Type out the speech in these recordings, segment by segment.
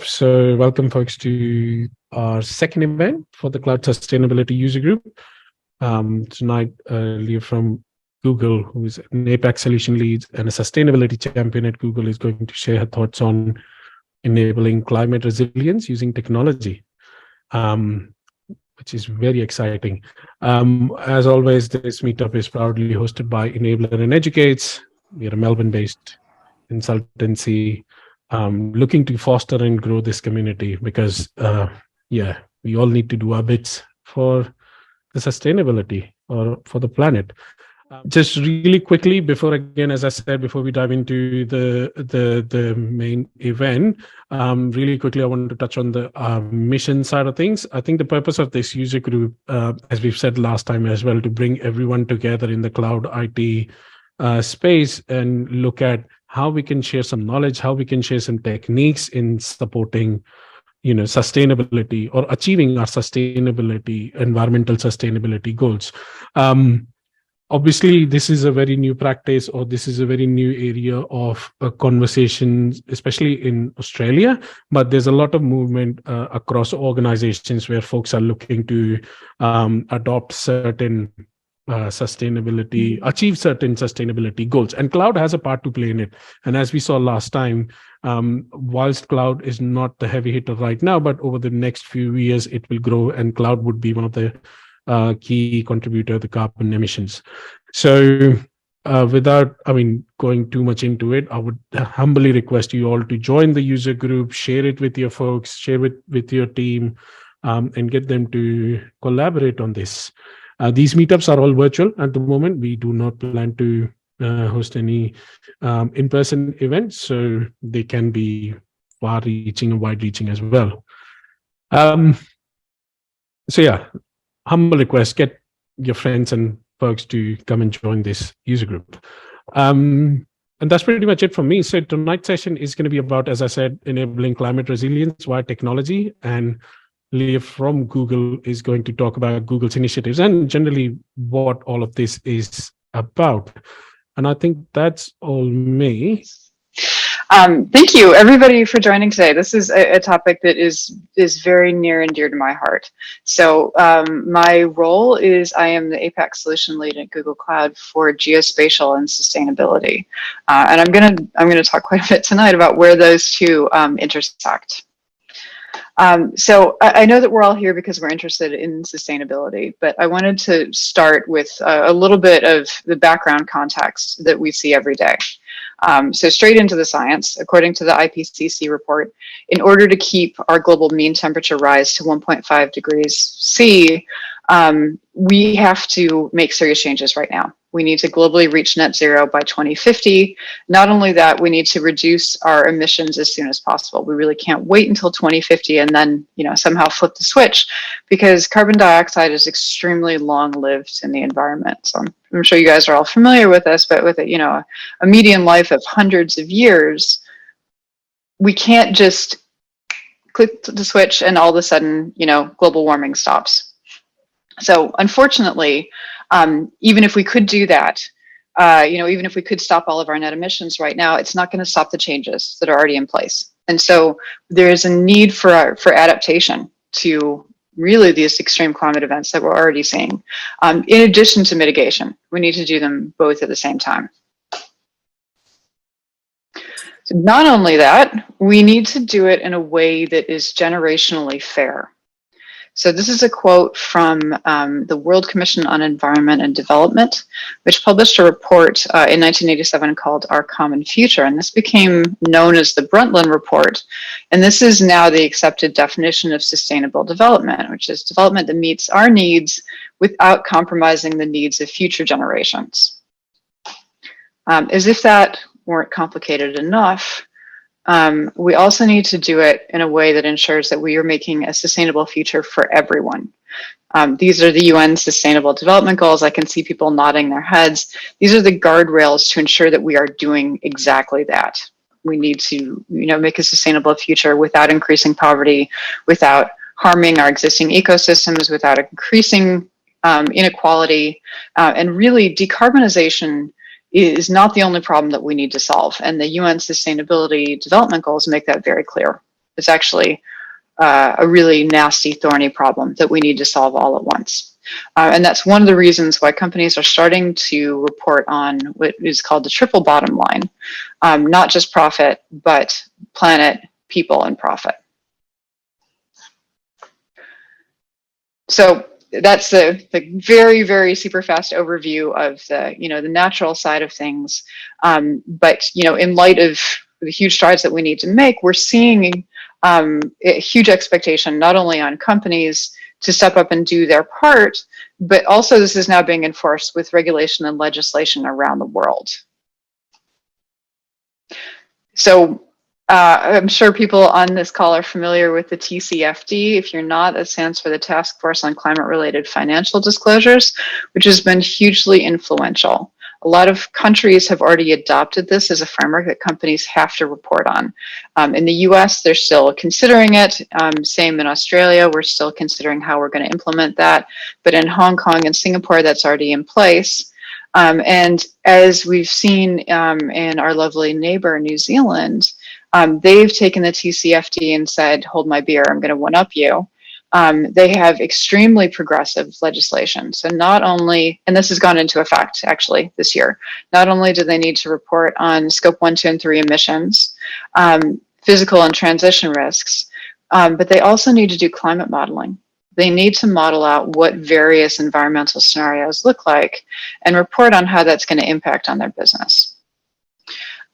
So welcome folks to our second event for the Cloud Sustainability User Group. Tonight, Leah from Google, who is an APAC Solution Lead and a sustainability champion at Google, is going to share her thoughts on enabling climate resilience using technology, which is very exciting. As always, this meetup is proudly hosted by Innablr and Educates. We are a Melbourne-based consultancy looking to foster and grow this community because, we all need to do our bits for the sustainability or for the planet. Just really quickly, before, again, as I said, before we dive into the main event, really quickly, I wanted to touch on the mission side of things. I think the purpose of this user group, as we've said last time as well, to bring everyone together in the cloud IT space and look at how we can share some knowledge, how we can share some techniques in supporting, sustainability or achieving our environmental sustainability goals. Obviously, this is a very new practice, or this is a very new area of conversation, especially in Australia. But there's a lot of movement across organizations where folks are looking to adopt certain achieve certain sustainability goals, and cloud has a part to play in it. And as we saw last time, whilst cloud is not the heavy hitter right now, but over the next few years it will grow, and cloud would be one of the key contributor to the carbon emissions. So without going too much into it, I would humbly request you all to join the user group, share it with your folks, share it with your team, and get them to collaborate on this. These meetups are all virtual at the moment. We do not plan to host any in-person events, so they can be far-reaching and wide-reaching as well. Humble request, get your friends and folks to come and join this user group. And that's pretty much it from me. So tonight's session is going to be about, as I said, enabling climate resilience via technology. And Leah from Google is going to talk about Google's initiatives and generally what all of this is about. And I think that's all me. Thank you, everybody, for joining today. This is a topic that is very near and dear to my heart. So my role is I am the APAC Solution Lead at Google Cloud for Geospatial and Sustainability, and I'm gonna talk quite a bit tonight about where those two intersect. So I know that we're all here because we're interested in sustainability, but I wanted to start with a little bit of the background context that we see every day. So straight into the science, according to the IPCC report, in order to keep our global mean temperature rise to 1.5 degrees C, we have to make serious changes right now. We need to globally reach net zero by 2050. Not only that, we need to reduce our emissions as soon as possible. We really can't wait until 2050 and then, somehow flip the switch, because carbon dioxide is extremely long-lived in the environment. So I'm sure you guys are all familiar with this, but with it, a median life of hundreds of years, we can't just click the switch and all of a sudden, global warming stops. So unfortunately, even if we could do that, even if we could stop all of our net emissions right now, it's not going to stop the changes that are already in place. And so there is a need for adaptation to really these extreme climate events that we're already seeing. In addition to mitigation, we need to do them both at the same time. So not only that, we need to do it in a way that is generationally fair. So this is a quote from the World Commission on Environment and Development, which published a report in 1987 called Our Common Future. And this became known as the Brundtland Report. And this is now the accepted definition of sustainable development, which is development that meets our needs without compromising the needs of future generations. As if that weren't complicated enough, we also need to do it in a way that ensures that we are making a sustainable future for everyone. These are the UN Sustainable Development Goals. I can see people nodding their heads. These are the guardrails to ensure that we are doing exactly that. We need to, make a sustainable future without increasing poverty, without harming our existing ecosystems, without increasing inequality, and really decarbonization is not the only problem that we need to solve. And the UN Sustainability Development Goals make that very clear. It's actually a really nasty, thorny problem that we need to solve all at once. And that's one of the reasons why companies are starting to report on what is called the triple bottom line, not just profit, but planet, people, and profit. So that's the very, very super fast overview of the, the natural side of things. But, in light of the huge strides that we need to make, we're seeing a huge expectation, not only on companies to step up and do their part, but also this is now being enforced with regulation and legislation around the world. So I'm sure people on this call are familiar with the TCFD. If you're not, it stands for the Task Force on Climate-Related Financial Disclosures, which has been hugely influential. A lot of countries have already adopted this as a framework that companies have to report on. In the US, they're still considering it. Same in Australia, we're still considering how we're going to implement that. But in Hong Kong and Singapore, that's already in place. And as we've seen in our lovely neighbor, New Zealand, they've taken the TCFD and said, hold my beer, I'm going to one-up you. They have extremely progressive legislation. So not only, and this has gone into effect actually this year, not only do they need to report on scope 1, 2, and 3 emissions, physical and transition risks, but they also need to do climate modeling. They need to model out what various environmental scenarios look like and report on how that's going to impact on their business.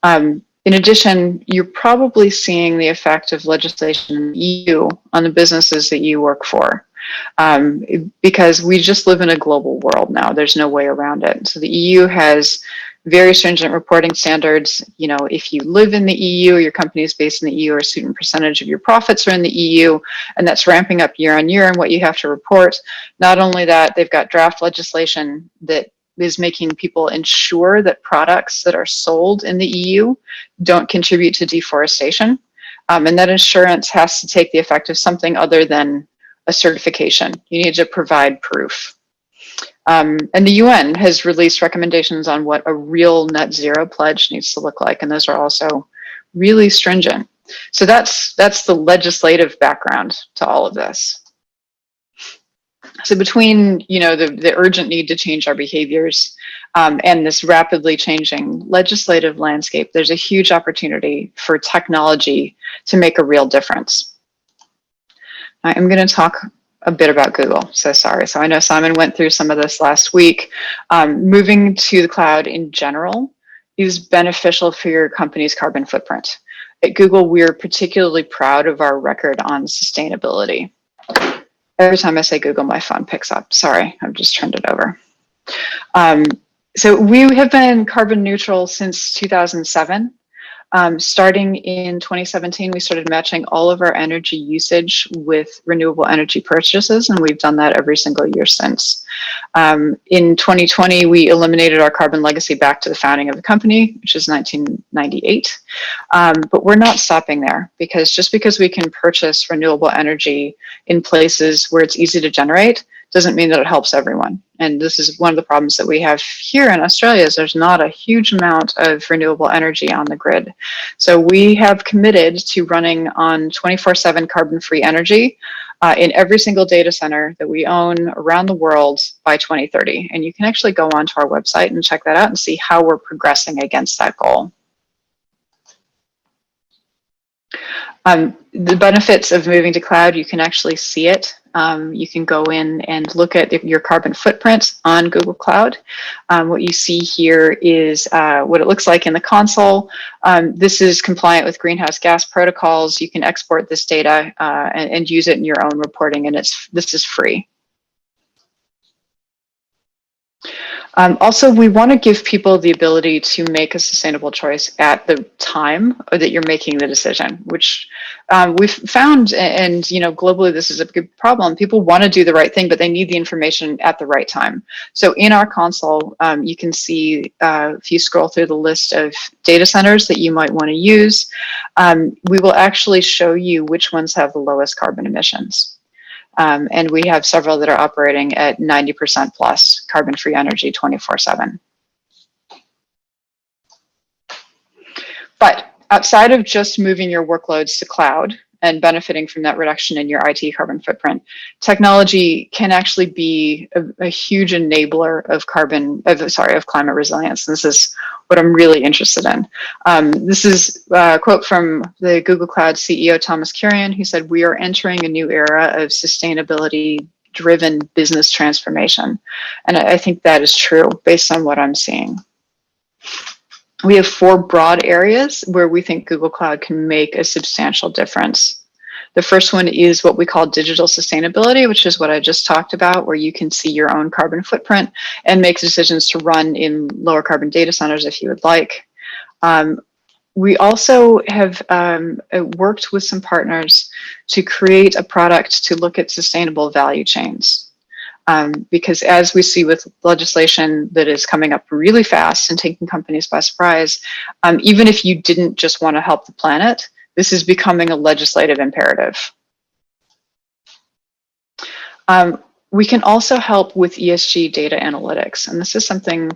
In addition, you're probably seeing the effect of legislation in the EU on the businesses that you work for, because we just live in a global world now. There's no way around it. So the EU has very stringent reporting standards. If you live in the EU, your company is based in the EU, or a certain percentage of your profits are in the EU, and that's ramping up year on year and what you have to report. Not only that, they've got draft legislation that is making people ensure that products that are sold in the EU don't contribute to deforestation. And that assurance has to take the effect of something other than a certification. You need to provide proof. And the UN has released recommendations on what a real net zero pledge needs to look like, and those are also really stringent. So that's the legislative background to all of this. So between the urgent need to change our behaviors and this rapidly changing legislative landscape, there's a huge opportunity for technology to make a real difference. I'm going to talk a bit about Google. So sorry. So I know Simon went through some of this last week. Moving to the cloud in general is beneficial for your company's carbon footprint. At Google, we're particularly proud of our record on sustainability. Every time I say Google, my phone picks up. Sorry, I've just turned it over. So we have been carbon neutral since 2007. Starting in 2017, we started matching all of our energy usage with renewable energy purchases, and we've done that every single year since. In 2020, we eliminated our carbon legacy back to the founding of the company, which is 1998. But we're not stopping there, because just because we can purchase renewable energy in places where it's easy to generate doesn't mean that it helps everyone. And this is one of the problems that we have here in Australia, is there's not a huge amount of renewable energy on the grid. So we have committed to running on 24/7 carbon-free energy in every single data center that we own around the world by 2030. And you can actually go onto our website and check that out and see how we're progressing against that goal. The benefits of moving to cloud, you can actually see it. You can go in and look at your carbon footprint on Google Cloud. What you see here is what it looks like in the console. This is compliant with greenhouse gas protocols. You can export this data and use it in your own reporting, and this is free. Also, we want to give people the ability to make a sustainable choice at the time that you're making the decision, which we've found, and globally this is a big problem. People want to do the right thing, but they need the information at the right time. So in our console, you can see, if you scroll through the list of data centers that you might want to use, we will actually show you which ones have the lowest carbon emissions. And we have several that are operating at 90% plus carbon-free energy 24/7. But outside of just moving your workloads to cloud, and benefiting from that reduction in your IT carbon footprint, technology can actually be a huge enabler of climate resilience. This is what I'm really interested in. This is a quote from the Google Cloud CEO, Thomas Kurian, who said, "We are entering a new era of sustainability-driven business transformation." And I think that is true based on what I'm seeing. We have 4 broad areas where we think Google Cloud can make a substantial difference. The first one is what we call digital sustainability, which is what I just talked about, where you can see your own carbon footprint and make decisions to run in lower carbon data centers if you would like. We also have worked with some partners to create a product to look at sustainable value chains. Because as we see with legislation that is coming up really fast and taking companies by surprise, even if you didn't just want to help the planet, this is becoming a legislative imperative. We can also help with ESG data analytics, and this is something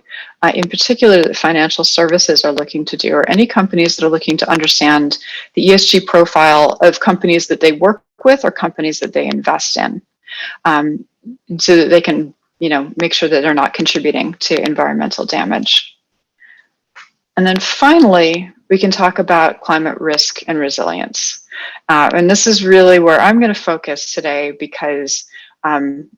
in particular that financial services are looking to do, or any companies that are looking to understand the ESG profile of companies that they work with or companies that they invest in. So that they can, make sure that they're not contributing to environmental damage. And then finally, we can talk about climate risk and resilience. And this is really where I'm going to focus today, because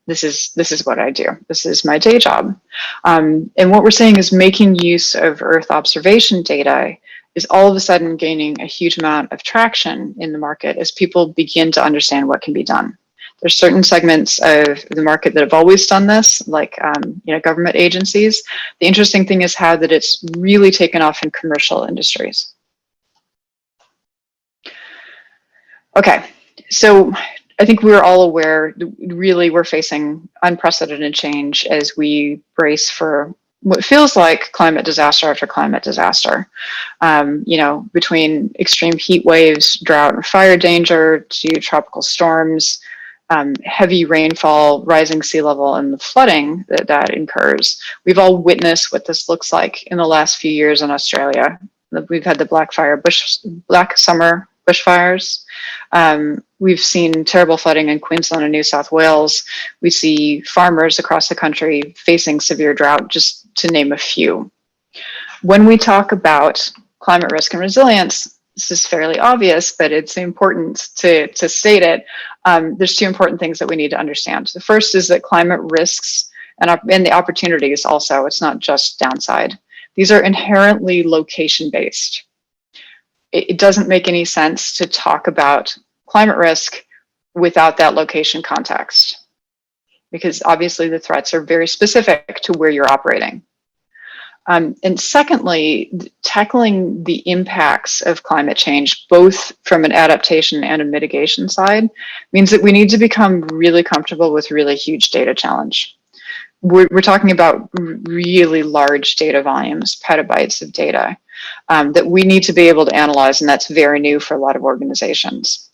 this is what I do. This is my day job. And what we're saying is making use of Earth observation data is all of a sudden gaining a huge amount of traction in the market as people begin to understand what can be done. There's certain segments of the market that have always done this, like government agencies. The interesting thing is how that it's really taken off in commercial industries. Okay, so I think we're all aware, really we're facing unprecedented change as we brace for what feels like climate disaster after climate disaster. Between extreme heat waves, drought and fire danger, to tropical storms, heavy rainfall, rising sea level, and the flooding that incurs. We've all witnessed what this looks like in the last few years in Australia. We've had the Black Summer bushfires. We've seen terrible flooding in Queensland and New South Wales. We see farmers across the country facing severe drought, just to name a few. When we talk about climate risk and resilience, this is fairly obvious, but it's important to state it. There's 2 important things that we need to understand. The first is that climate risks and the opportunities also, it's not just downside. These are inherently location-based. It doesn't make any sense to talk about climate risk without that location context, because obviously the threats are very specific to where you're operating. And secondly, tackling the impacts of climate change, both from an adaptation and a mitigation side, means that we need to become really comfortable with really huge data challenge. We're talking about really large data volumes, petabytes of data, that we need to be able to analyze, and that's very new for a lot of organizations.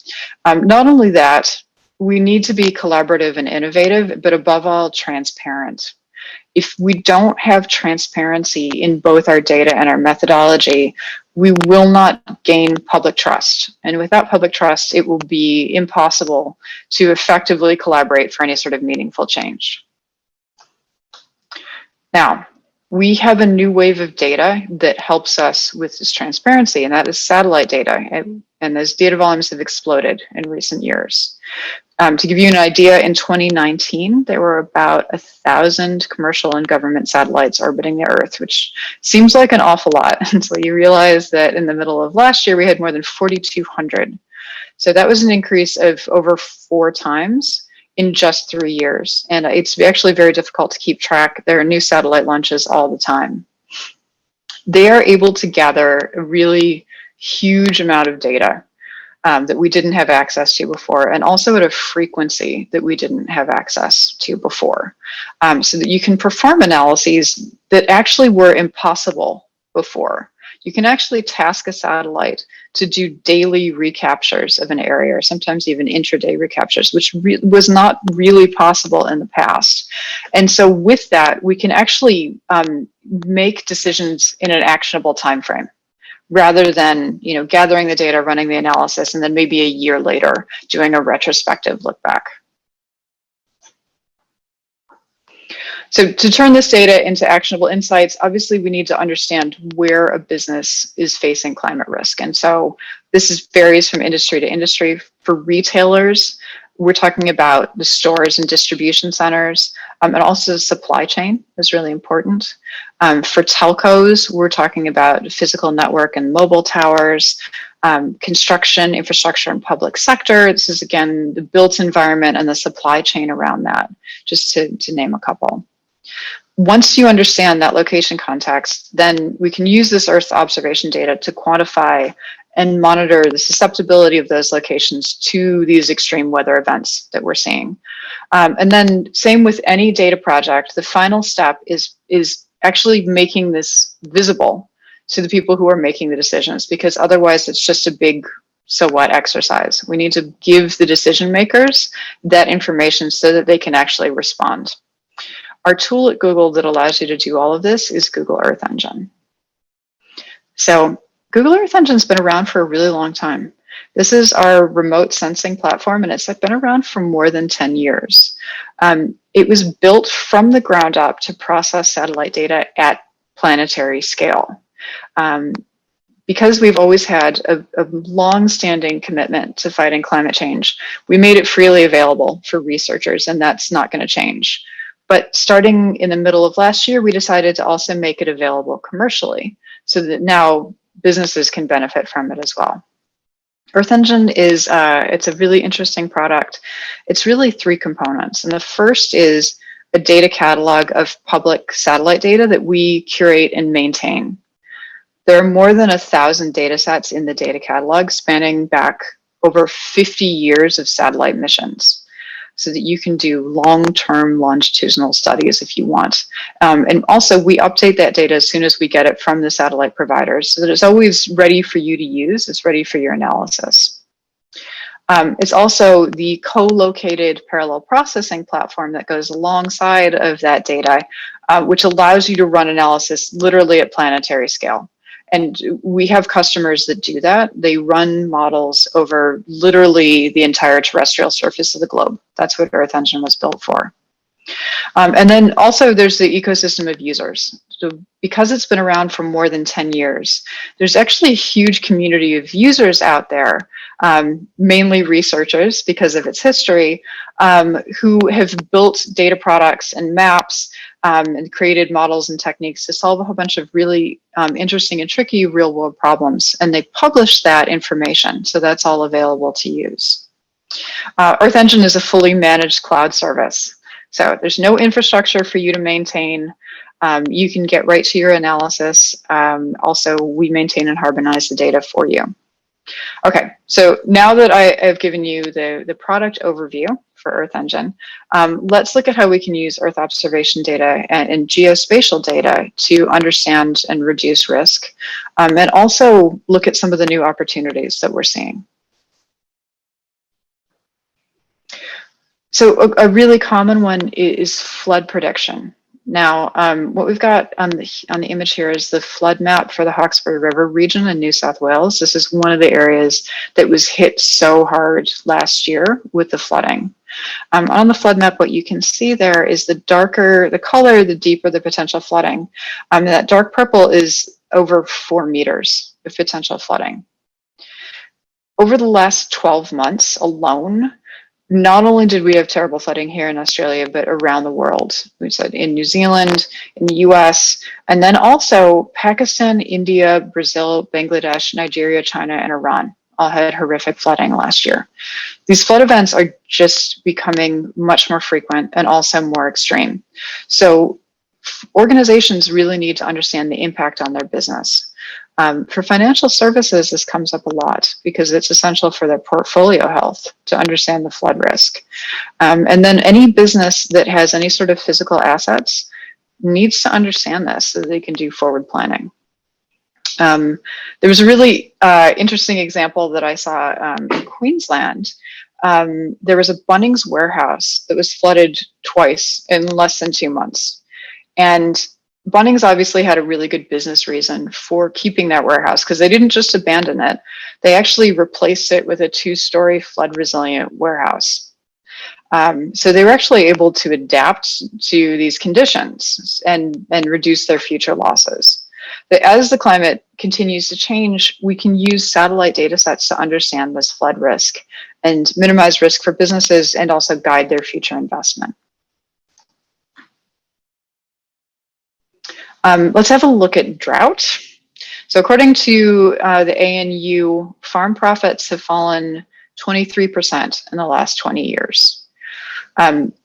Not only that, we need to be collaborative and innovative, but above all, transparent. If we don't have transparency in both our data and our methodology, we will not gain public trust. And without public trust, it will be impossible to effectively collaborate for any sort of meaningful change. Now, we have a new wave of data that helps us with this transparency, and that is satellite data. And those data volumes have exploded in recent years. To give you an idea, in 2019, there were about 1,000 commercial and government satellites orbiting the Earth, which seems like an awful lot until you realize that in the middle of last year, we had more than 4,200. So that was an increase of over 4 times in just 3 years. And it's actually very difficult to keep track. There are new satellite launches all the time. They are able to gather a really huge amount of data that we didn't have access to before, and also at a frequency that we didn't have access to before, so that you can perform analyses that actually were impossible before. You can actually task a satellite to do daily recaptures of an area, or sometimes even intraday recaptures, which was not really possible in the past. And so with that, we can actually make decisions in an actionable time frame. rather than, gathering the data, running the analysis, and then maybe a year later doing a retrospective look back. So to turn this data into actionable insights, obviously we need to understand where a business is facing climate risk. And so this varies from industry to industry. For retailers, we're talking about the stores and distribution centers, and also the supply chain is really important. For telcos, we're talking about physical network and mobile towers, construction, infrastructure, and public sector. This is, again, the built environment and the supply chain around that, just to name a couple. Once you understand that location context, then we can use this Earth observation data to quantify and monitor the susceptibility of those locations to these extreme weather events that we're seeing. And then same with any data project, the final step is actually making this visible to the people who are making the decisions, because otherwise it's just a big so what exercise. We need to give the decision makers that information so that they can actually respond. Our tool at Google that allows you to do all of this is Google Earth Engine. So Google Earth Engine's been around for a really long time. This is our remote sensing platform, and it's been around for more than 10 years. It was built from the ground up to process satellite data at planetary scale. Because we've always had a long-standing commitment to fighting climate change, we made it freely available for researchers, and that's not going to change. But starting in the middle of last year, we decided to also make it available commercially so that now businesses can benefit from it as well. Earth Engine is, it's a really interesting product. It's really three components. And the first is a data catalog of public satellite data that we curate and maintain. There are more than 1,000 data sets in the data catalog spanning back over 50 years of satellite missions, so that you can do long-term longitudinal studies if you want. And also we update that data as soon as we get it from the satellite providers so that it's always ready for you to use, it's ready for your analysis. It's also the co-located parallel processing platform that goes alongside of that data, which allows you to run analysis literally at planetary scale. And we have customers that do that. They run models over literally the entire terrestrial surface of the globe. That's what Earth Engine was built for. And then also there's the ecosystem of users. So because it's been around for more than 10 years, there's actually a huge community of users out there, mainly researchers because of its history, who have built data products and maps and created models and techniques to solve a whole bunch of really interesting and tricky real world problems. And they publish that information, so that's all available to use. Earth Engine is a fully managed cloud service. So there's no infrastructure for you to maintain. You can get right to your analysis. Also, we maintain and harmonize the data for you. Okay, so now that I have given you the product overview for Earth Engine, let's look at how we can use Earth observation data and geospatial data to understand and reduce risk, and also look at some of the new opportunities that we're seeing. So a really common one is flood prediction. Now, what we've got on the image here is the flood map for the Hawkesbury River region in New South Wales. This is one of the areas that was hit so hard last year with the flooding. On the flood map, what you can see there is the darker the color, the deeper the potential flooding. That dark purple is over 4 meters of potential flooding. Over the last 12 months alone, not only did we have terrible flooding here in Australia, but around the world. We said in New Zealand, in the US, and then also Pakistan, India, Brazil, Bangladesh, Nigeria, China, and Iran all had horrific flooding last year. These flood events are just becoming much more frequent and also more extreme. So organizations really need to understand the impact on their business. For financial services, this comes up a lot because it's essential for their portfolio health to understand the flood risk. And then any business that has any sort of physical assets needs to understand this so that they can do forward planning. There was a really interesting example that I saw in Queensland. There was a Bunnings warehouse that was flooded twice in less than 2 months. And Bunnings obviously had a really good business reason for keeping that warehouse because they didn't just abandon it. They actually replaced it with a 2-story flood resilient warehouse. So they were actually able to adapt to these conditions and reduce their future losses. But as the climate continues to change, we can use satellite data sets to understand this flood risk and minimize risk for businesses and also guide their future investment. Let's have a look at drought. So according to the ANU, farm profits have fallen 23% in the last 20 years.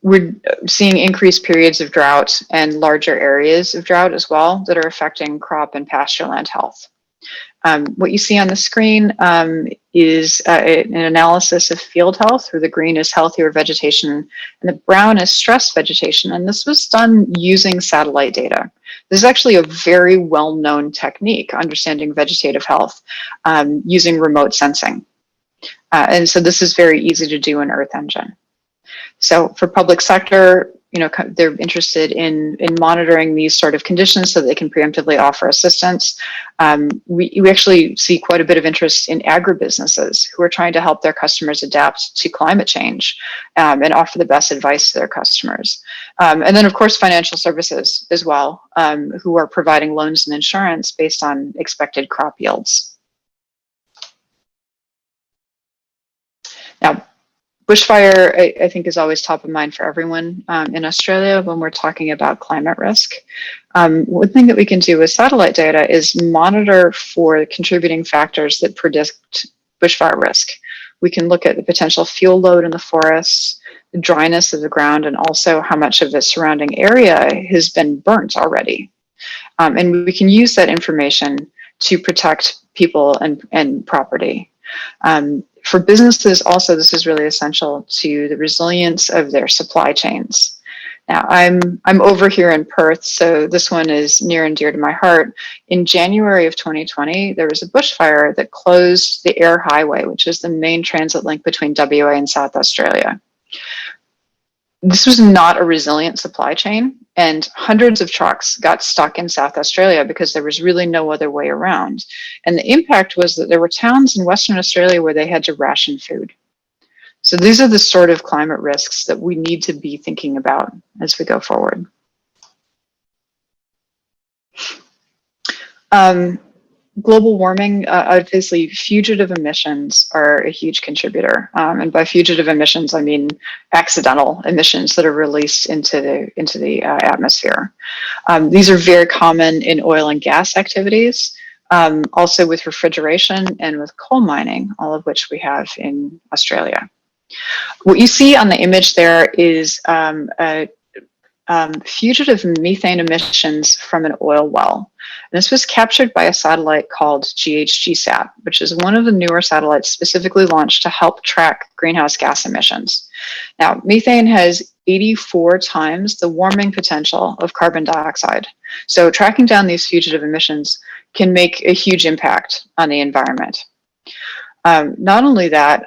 We're seeing increased periods of drought and larger areas of drought as well that are affecting crop and pasture land health. What you see on the screen is an analysis of field health, where the green is healthier vegetation and the brown is stressed vegetation. And this was done using satellite data. This is actually a very well-known technique, understanding vegetative health using remote sensing. And so this is very easy to do in Earth Engine. So for public sector, they're interested in monitoring these sort of conditions so they can preemptively offer assistance. We actually see quite a bit of interest in agribusinesses who are trying to help their customers adapt to climate change and offer the best advice to their customers. And then of course, financial services as well, who are providing loans and insurance based on expected crop yields. Now, bushfire, I think, is always top of mind for everyone in Australia when we're talking about climate risk. One thing that we can do with satellite data is monitor for contributing factors that predict bushfire risk. We can look at the potential fuel load in the forests, the dryness of the ground, and also how much of the surrounding area has been burnt already. And we can use that information to protect people and property. For businesses also, this is really essential to the resilience of their supply chains. Now, I'm over here in Perth, so this one is near and dear to my heart. In January of 2020, there was a bushfire that closed the Air Highway, which is the main transit link between WA and South Australia. This was not a resilient supply chain, and hundreds of trucks got stuck in South Australia because there was really no other way around. And the impact was that there were towns in Western Australia where they had to ration food. So these are the sort of climate risks that we need to be thinking about as we go forward. Global warming, obviously, fugitive emissions are a huge contributor. And by fugitive emissions, I mean accidental emissions that are released into the atmosphere. These are very common in oil and gas activities, also with refrigeration and with coal mining, all of which we have in Australia. What you see on the image there is fugitive methane emissions from an oil well. And this was captured by a satellite called GHGSat, which is one of the newer satellites specifically launched to help track greenhouse gas emissions. Now, methane has 84 times the warming potential of carbon dioxide. So tracking down these fugitive emissions can make a huge impact on the environment. Not only that,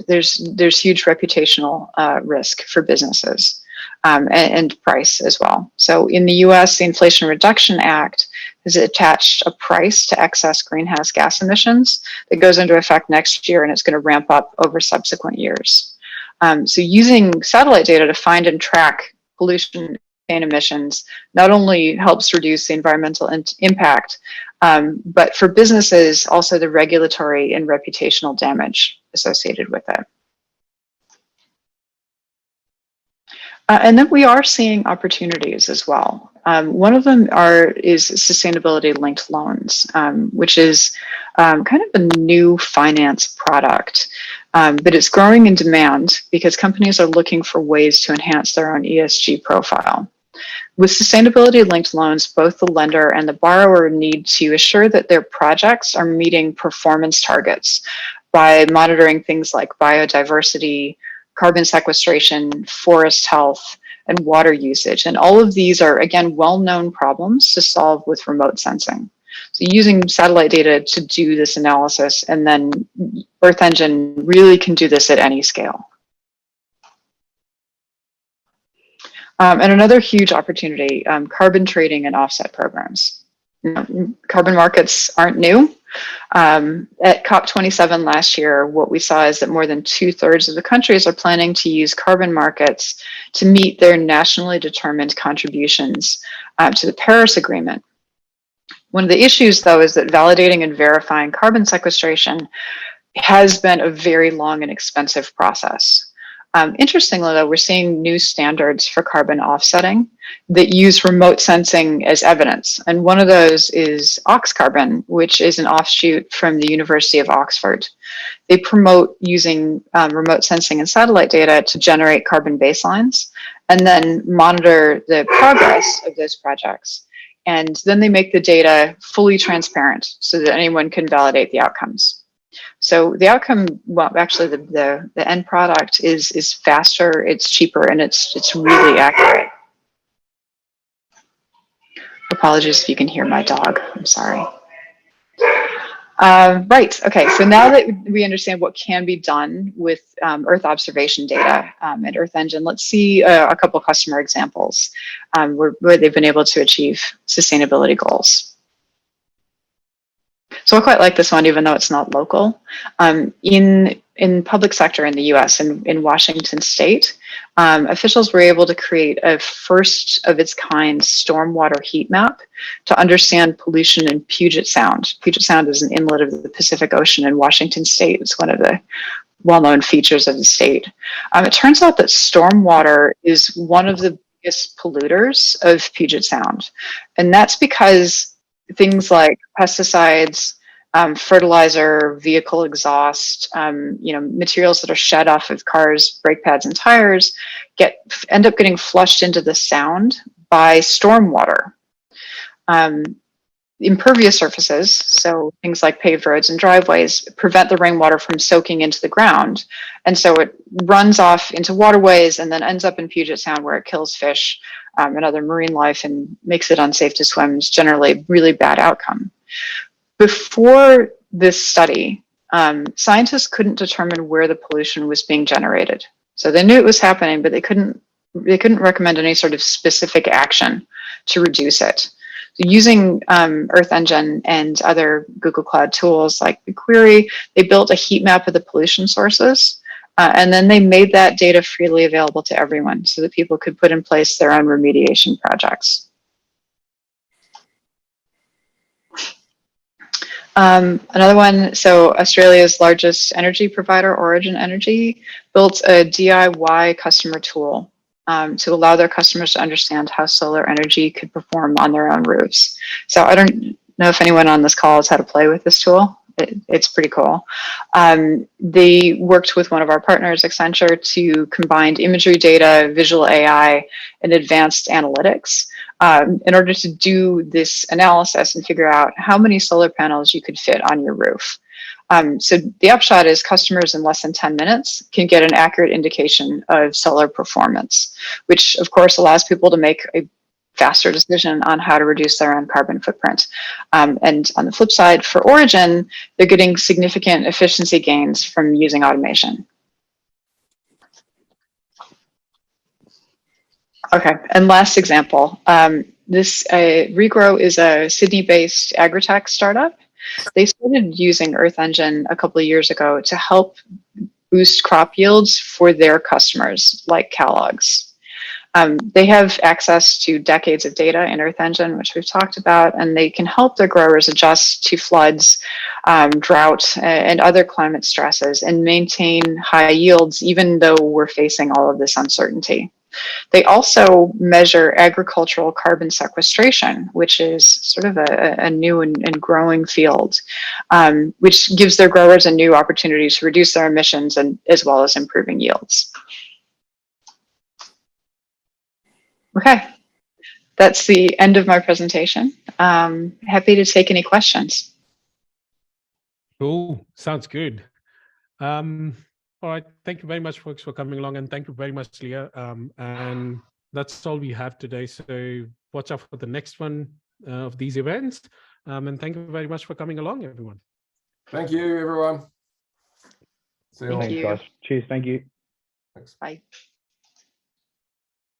there's huge reputational risk for businesses. And price as well. So in the US, the Inflation Reduction Act has attached a price to excess greenhouse gas emissions that goes into effect next year, and it's going to ramp up over subsequent years. So using satellite data to find and track pollution and emissions not only helps reduce the environmental impact, but for businesses, also the regulatory and reputational damage associated with it. And then we are seeing opportunities as well. One of them is sustainability-linked loans, which is kind of a new finance product, but it's growing in demand because companies are looking for ways to enhance their own ESG profile. With sustainability-linked loans, both the lender and the borrower need to assure that their projects are meeting performance targets by monitoring things like biodiversity, carbon sequestration, forest health, and water usage. And all of these are, again, well-known problems to solve with remote sensing. So using satellite data to do this analysis, and then Earth Engine really can do this at any scale. And another huge opportunity, carbon trading and offset programs. Carbon markets aren't new. At COP27 last year, what we saw is that more than 2/3 of the countries are planning to use carbon markets to meet their nationally determined contributions to the Paris Agreement. One of the issues, though, is that validating and verifying carbon sequestration has been a very long and expensive process. Interestingly, though, we're seeing new standards for carbon offsetting that use remote sensing as evidence. And one of those is Oxcarbon, which is an offshoot from the University of Oxford. They promote using remote sensing and satellite data to generate carbon baselines and then monitor the progress of those projects. And then they make the data fully transparent so that anyone can validate the outcomes. So the outcome, well, actually the end product is faster, it's cheaper, and it's really accurate. Apologies if you can hear my dog, I'm sorry. Right, okay, so now that we understand what can be done with Earth observation data and Earth Engine, let's see a couple customer examples where they've been able to achieve sustainability goals. So I quite like this one, even though it's not local. In public sector in the US, in Washington State, officials were able to create a first of its kind stormwater heat map to understand pollution in Puget Sound. Puget Sound is an inlet of the Pacific Ocean in Washington State. It's one of the well-known features of the state. It turns out that stormwater is one of the biggest polluters of Puget Sound. And that's because things like pesticides, fertilizer, vehicle exhaust, materials that are shed off of cars, brake pads, and tires end up getting flushed into the sound by stormwater. Impervious surfaces, so things like paved roads and driveways, prevent the rainwater from soaking into the ground. And so it runs off into waterways and then ends up in Puget Sound where it kills fish and other marine life and makes it unsafe to swim. It's generally a really bad outcome. Before this study, scientists couldn't determine where the pollution was being generated. So they knew it was happening, but they couldn't recommend any sort of specific action to reduce it. So using Earth Engine and other Google Cloud tools like BigQuery, they built a heat map of the pollution sources, and then they made that data freely available to everyone so that people could put in place their own remediation projects. Another one, so Australia's largest energy provider, Origin Energy, built a DIY customer tool to allow their customers to understand how solar energy could perform on their own roofs. So I don't know if anyone on this call has had to play with this tool. It's pretty cool. They worked with one of our partners, Accenture, to combine imagery data, visual AI, and advanced analytics in order to do this analysis and figure out how many solar panels you could fit on your roof. So the upshot is customers in less than 10 minutes can get an accurate indication of solar performance, which of course allows people to make a faster decision on how to reduce their own carbon footprint. And on the flip side, for Origin, they're getting significant efficiency gains from using automation. Okay, and last example. This Regrow is a Sydney-based agri-tech startup. They started using Earth Engine a couple of years ago to help boost crop yields for their customers, like Kellogg's. They have access to decades of data in Earth Engine, which we've talked about, and they can help their growers adjust to floods, drought, and other climate stresses and maintain high yields, even though we're facing all of this uncertainty. They also measure agricultural carbon sequestration, which is sort of a new and growing field, which gives their growers a new opportunity to reduce their emissions and as well as improving yields. Okay, that's the end of my presentation. Happy to take any questions. Cool, sounds good. All right, thank you very much, folks, for coming along, and thank you very much, Leah. And that's all we have today. So watch out for the next one of these events. And thank you very much for coming along, everyone. Thank you, everyone. See you all. Thank you. Thanks, guys. Cheers. Thank you. Thanks. Bye.